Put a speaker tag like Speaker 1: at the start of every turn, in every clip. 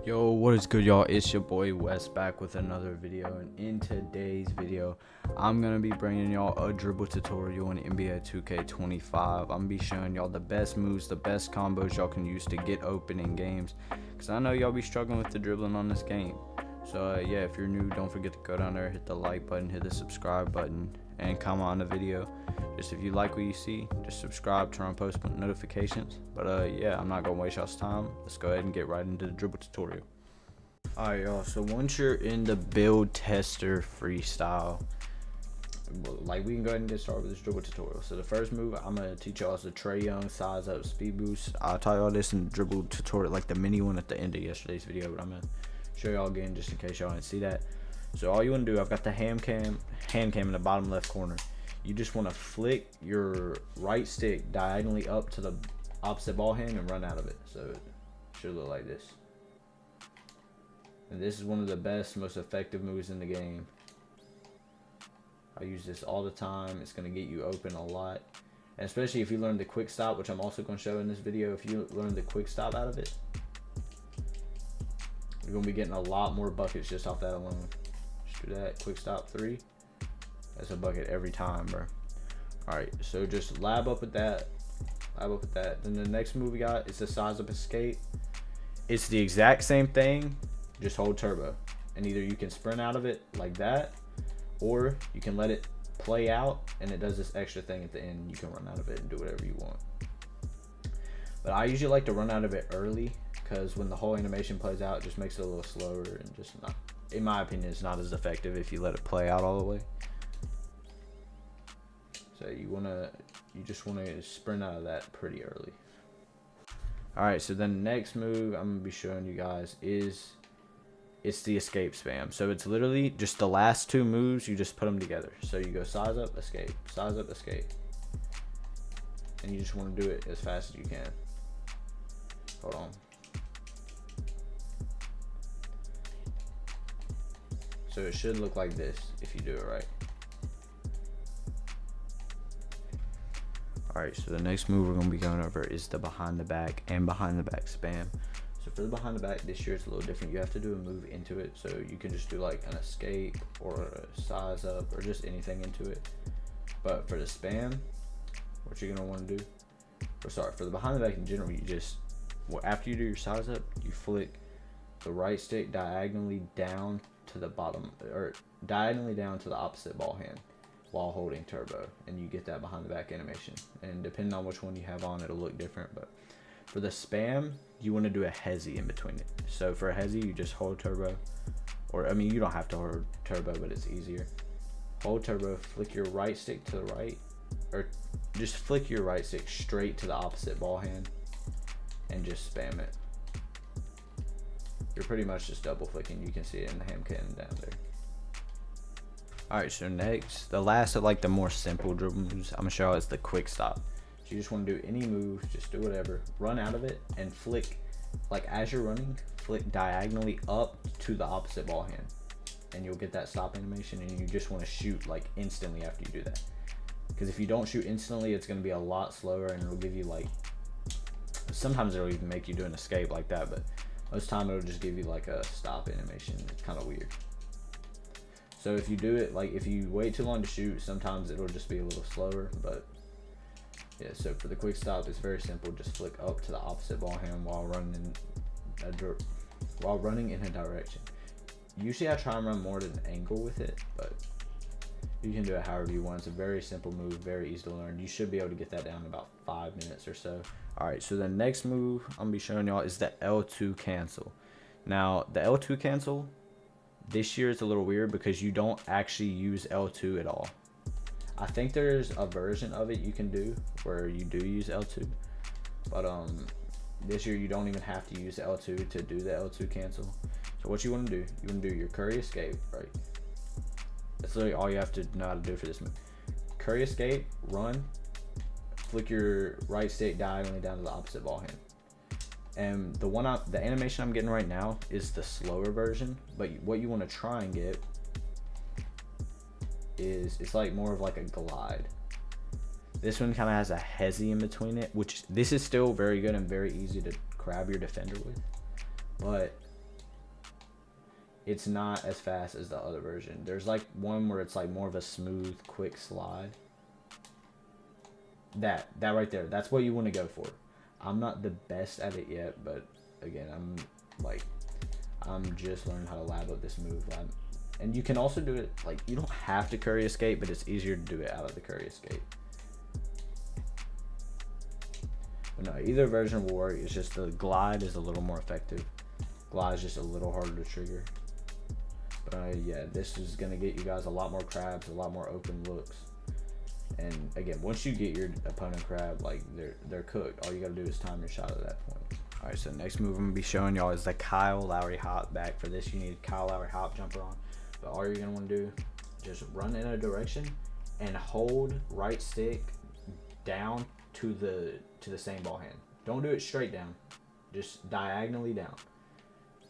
Speaker 1: Yo, what is good, y'all? It's your boy Wes back with another video, and in today's video I'm gonna be bringing y'all a dribble tutorial in NBA 2K25. I'm gonna be showing y'all the best moves, the best combos y'all can use to get open in games, because I know y'all be struggling with the dribbling on this game. So yeah, if you're new, don't forget to go down there, hit the like button, hit the subscribe button, and comment on the video. Just if you like what you see, just subscribe, turn on post notifications. But yeah, I'm not gonna waste y'all's time. Let's go ahead and get right into the dribble tutorial. Alright, y'all, so once you're in the build tester freestyle, like, we can go ahead and get started with this dribble tutorial. So the first move I'm gonna teach y'all is the Trae Young size up speed boost. I'll tell y'all this in the dribble tutorial, like the mini one at the end of yesterday's video, but I'm gonna show y'all again just in case y'all didn't see that. So all you want to do, I've got the hand cam in the bottom left corner. You just want to flick your right stick diagonally up to the opposite ball hand and run out of it. So it should look like this. And this is one of the best, most effective moves in the game. I use this all the time. It's going to get you open a lot. And especially if you learn the quick stop, which I'm also going to show in this video. If you learn the quick stop out of it, you're going to be getting a lot more buckets just off that alone. Just do that, quick stop 3. That's a bucket every time, bro. Alright, so just lab up with that. Then the next move we got is the size up escape. It's the exact same thing, just hold turbo. And either you can sprint out of it like that, or you can let it play out and it does this extra thing at the end. You can run out of it and do whatever you want. But I usually like to run out of it early, because when the whole animation plays out, it just makes it a little slower and just not, in my opinion, it's not as effective if you let it play out all the way. So you just wanna sprint out of that pretty early. Alright, so then the next move I'm gonna be showing you guys is it's the escape spam. So it's literally just the last two moves, you just put them together. So you go size up, escape, size up, escape. And you just want to do it as fast as you can. Hold on. So it should look like this if you do it right. Alright, so the next move we're going to be going over is the behind the back and behind the back spam. So for the behind the back, this year it's a little different. You have to do a move into it. So you can just do like an escape or a size up or just anything into it. But for the spam, what you're going to want to do, or sorry, for the behind the back in general, you just, after you do your size up, you flick the right stick diagonally down to the bottom, or diagonally down to the opposite ball hand while holding turbo, and you get that behind the back animation. And depending on which one you have on, it'll look different. But for the spam, you want to do a hezi in between it. So for a hezi, you just hold turbo, or I mean, you don't have to hold turbo, but it's easier. Hold turbo, flick your right stick to the right, or just flick your right stick straight to the opposite ball hand and just spam it. You're pretty much just double flicking. You can see it in the HANDCAM down there. Alright, so next, the last of like the more simple dribble moves I'm gonna show you is the quick stop. So you just want to do any move, just do whatever, run out of it and flick, like as you're running, flick diagonally up to the opposite ball hand, and you'll get that stop animation. And you just want to shoot like instantly after you do that, because if you don't shoot instantly, it's going to be a lot slower, and it'll give you like, sometimes it'll even make you do an escape like that, but most time it'll just give you like a stop animation. It's kind of weird. So if you do it, like if you wait too long to shoot, sometimes it'll just be a little slower. But yeah, so for the quick stop, it's very simple. Just flick up to the opposite ball hand while running in a direction. Usually I try and run more at an angle with it, but you can do it however you want. It's a very simple move, very easy to learn. You should be able to get that down in about 5 minutes or so. Alright, so the next move I'm gonna be showing y'all is the L2 cancel. Now the L2 cancel, this year it's a little weird because you don't actually use L2 at all. I think there's a version of it you can do where you do use L2, but this year you don't even have to use L2 to do the L2 cancel. So what you want to do, you want to do your curry escape, right? That's literally all you have to know how to do for this move. Curry escape, run, flick your right stick diagonally down to the opposite ball hand. And the animation I'm getting right now is the slower version, but what you want to try and get is, it's like more of like a glide. This one kind of has a hezi in between it, which this is still very good and very easy to grab your defender with. But it's not as fast as the other version. There's like one where it's like more of a smooth, quick slide. That right there, that's what you want to go for. I'm not the best at it yet, but again, I'm just learning how to lab up this move. And you can also do it, like, you don't have to curry escape, but it's easier to do it out of the curry escape. But no, either version will work. It's just the glide is a little more effective. Glide is just a little harder to trigger. But yeah, this is gonna get you guys a lot more crabs, a lot more open looks. And again, once you get your opponent crab, like, they're cooked. All you gotta do is time your shot at that point. All right, so the next move I'm gonna be showing y'all is the Kyle Lowry hop back. For this, you need Kyle Lowry hop jumper on. But all you're gonna want to do, just run in a direction and hold right stick down to the same ball hand. Don't do it straight down, just diagonally down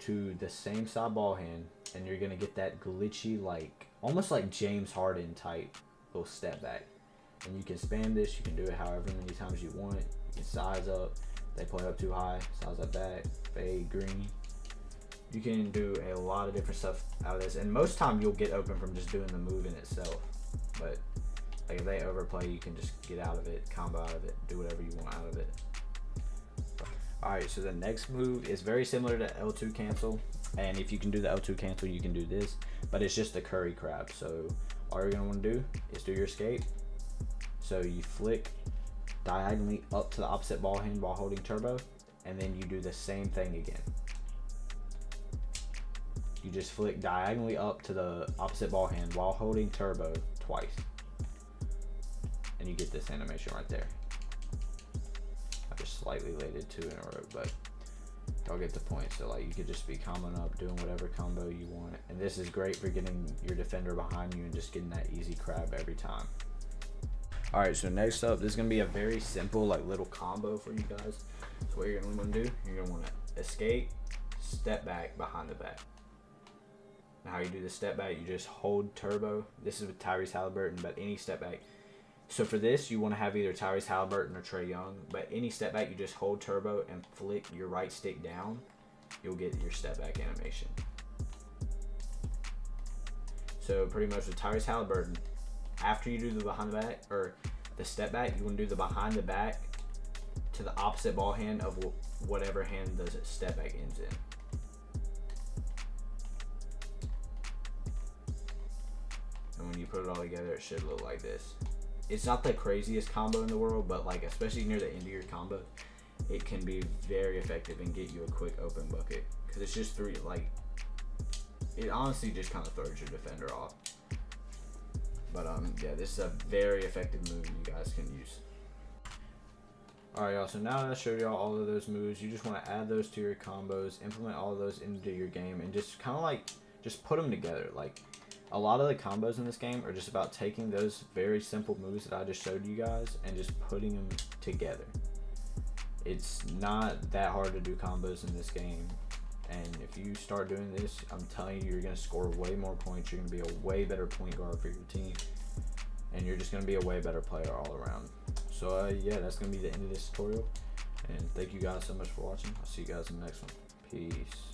Speaker 1: to the same side ball hand, and you're gonna get that glitchy, like almost like James Harden type little step back. And you can spam this. You can do it however many times you want. You can size up. They play up too high, size up back, fade green. You can do a lot of different stuff out of this, and most time you'll get open from just doing the move in itself. But like, if they overplay, you can just get out of it, combo out of it, do whatever you want out of it. Alright, so the next move is very similar to L2 cancel, and if you can do the L2 cancel, you can do this, but it's just the curry crab. So all you're gonna want to do is do your escape. So you flick diagonally up to the opposite ball hand while holding turbo, and then you do the same thing again. You just flick diagonally up to the opposite ball hand while holding turbo twice, and you get this animation right there. I just slightly laid it 2 in a row, but y'all get the point. So like, you could just be comboing up, doing whatever combo you want, and this is great for getting your defender behind you and just getting that easy crab every time. All right, so next up, this is gonna be a very simple, like, little combo for you guys. So what you're gonna want to do, you're gonna want to escape, step back, behind the back. Now how you do the step back, you just hold turbo. This is with Tyrese Halliburton, but any step back. So for this, you want to have either Tyrese Halliburton or Trae Young, but any step back, you just hold turbo and flick your right stick down. You'll get your step back animation. So pretty much with Tyrese Halliburton, after you do the behind the back, or the step back, you want to do the behind the back to the opposite ball hand of whatever hand the step back ends in. And when you put it all together, it should look like this. It's not the craziest combo in the world, but like, especially near the end of your combo, it can be very effective and get you a quick open bucket, because it's just three, like, it honestly just kind of throws your defender off. But yeah, this is a very effective move you guys can use. Alright y'all, so now that I showed y'all all of those moves, you just want to add those to your combos, implement all of those into your game, and just kind of like, just put them together. Like, a lot of the combos in this game are just about taking those very simple moves that I just showed you guys and just putting them together. It's not that hard to do combos in this game. And if you start doing this, I'm telling you, you're going to score way more points. You're going to be a way better point guard for your team. And you're just going to be a way better player all around. So, yeah, that's going to be the end of this tutorial. And thank you guys so much for watching. I'll see you guys in the next one. Peace.